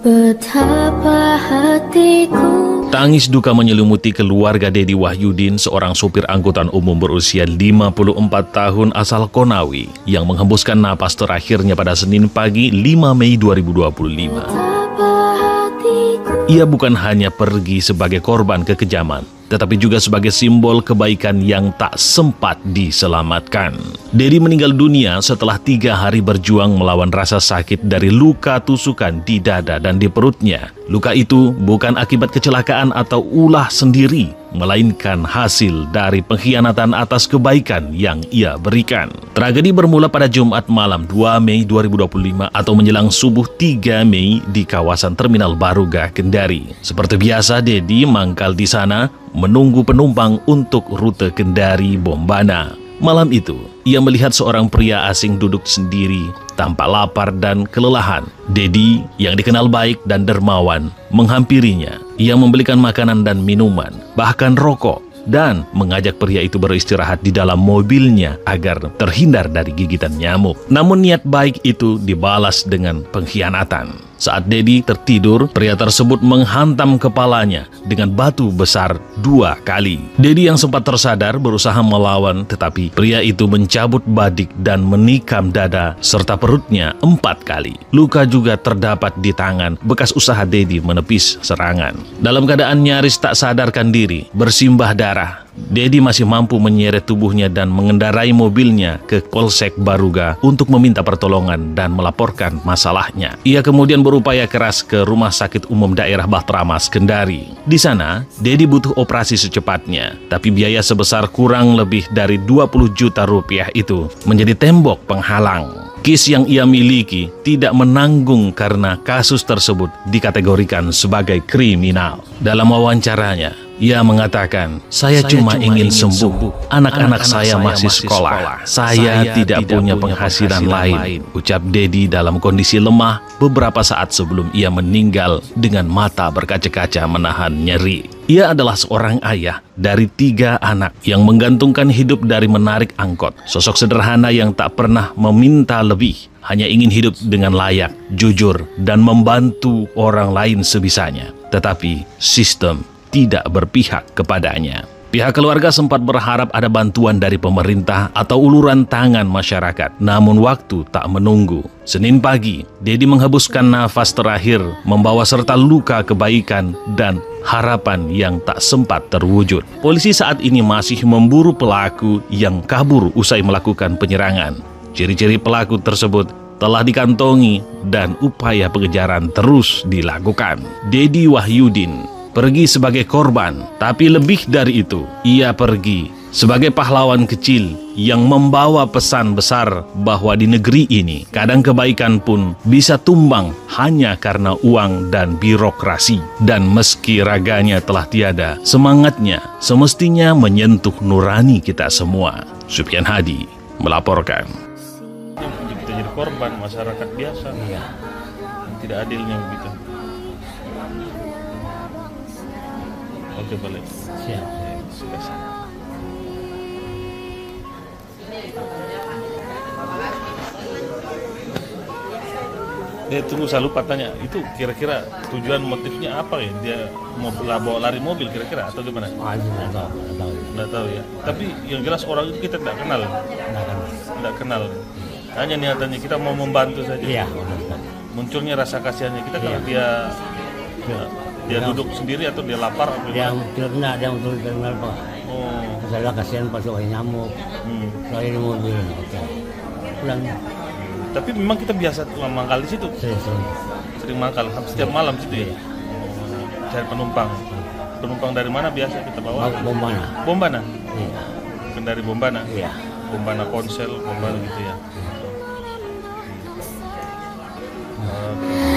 Betapa hatiku. Tangis duka menyelimuti keluarga Dedi Wahyudin, seorang supir angkutan umum berusia 54 tahun asal Konawe yang menghembuskan napas terakhirnya pada Senin pagi 5 Mei 2025. Ia bukan hanya pergi sebagai korban kekejaman, tetapi juga sebagai simbol kebaikan yang tak sempat diselamatkan. Dedi meninggal dunia setelah 3 hari berjuang melawan rasa sakit dari luka tusukan di dada dan di perutnya. Luka itu bukan akibat kecelakaan atau ulah sendiri, melainkan hasil dari pengkhianatan atas kebaikan yang ia berikan. Tragedi bermula pada Jumat malam 2 Mei 2025 atau menjelang subuh 3 Mei di kawasan Terminal Baruga, Kendari. Seperti biasa, Dedi mangkal di sana menunggu penumpang untuk rute Kendari Bombana. Malam itu, ia melihat seorang pria asing duduk sendiri, tampak lapar dan kelelahan. Dedi, yang dikenal baik dan dermawan, menghampirinya. Ia membelikan makanan dan minuman, bahkan rokok, dan mengajak pria itu beristirahat di dalam mobilnya agar terhindar dari gigitan nyamuk. Namun niat baik itu dibalas dengan pengkhianatan. Saat Dedi tertidur, pria tersebut menghantam kepalanya dengan batu besar 2 kali. Dedi yang sempat tersadar berusaha melawan, tetapi pria itu mencabut badik dan menikam dada serta perutnya 4 kali. Luka juga terdapat di tangan, bekas usaha Dedi menepis serangan. Dalam keadaan nyaris tak sadarkan diri, bersimbah darah, Dedi masih mampu menyeret tubuhnya dan mengendarai mobilnya ke Polsek Baruga untuk meminta pertolongan dan melaporkan masalahnya. Ia kemudian berupaya keras ke Rumah Sakit Umum Daerah Bahtramas, Kendari. Di sana, Dedi butuh operasi secepatnya, tapi biaya sebesar kurang lebih dari 20 juta rupiah itu menjadi tembok penghalang. KIS yang ia miliki tidak menanggung karena kasus tersebut dikategorikan sebagai kriminal. Dalam wawancaranya, ia mengatakan, saya cuma ingin sembuh. Anak-anak saya masih sekolah. Saya tidak punya penghasilan lain, ucap Dedi dalam kondisi lemah beberapa saat sebelum ia meninggal dengan mata berkaca-kaca menahan nyeri. Ia adalah seorang ayah dari 3 anak yang menggantungkan hidup dari menarik angkot. Sosok sederhana yang tak pernah meminta lebih, hanya ingin hidup dengan layak, jujur, dan membantu orang lain sebisanya. Tetapi sistem tidak berpihak kepadanya. Pihak keluarga sempat berharap ada bantuan dari pemerintah atau uluran tangan masyarakat, namun waktu tak menunggu. Senin pagi, Dedi menghembuskan nafas terakhir, membawa serta luka kebaikan dan harapan yang tak sempat terwujud. Polisi saat ini masih memburu pelaku yang kabur usai melakukan penyerangan. Ciri-ciri pelaku tersebut telah dikantongi dan upaya pengejaran terus dilakukan. Dedi Wahyudin pergi sebagai korban, tapi lebih dari itu, ia pergi sebagai pahlawan kecil yang membawa pesan besar bahwa di negeri ini kadang kebaikan pun bisa tumbang hanya karena uang dan birokrasi. Dan meski raganya telah tiada, semangatnya semestinya menyentuh nurani kita semua. Supyan Hadi melaporkan. Kita jadi korban masyarakat biasa, tidak adilnya begitu. Oke, boleh. Siap. Tunggu, saya lupa tanya, itu kira-kira tujuan motifnya apa ya? Dia mau bawa lari mobil kira-kira atau gimana? Nggak tahu ya. Tapi yang jelas orang itu kita tidak kenal. Tidak kenal. Hanya niatannya kita mau membantu saja. Iya. Munculnya rasa kasihannya kita kalau dia duduk sendiri atau dia lapar? Dia untuk terminal Pak. Masalah kasihan pas soal nyamuk. Soalnya di mobil. Pulang. Tapi memang kita biasa mangkal di situ. Sering mangkal, setiap malam situ ya. Cari penumpang. Penumpang dari mana biasa kita bawa? Bombana. Bombana. Iya. Dari Bombana. Iya. Bombana Konsel, Bombana gitu ya. Oke.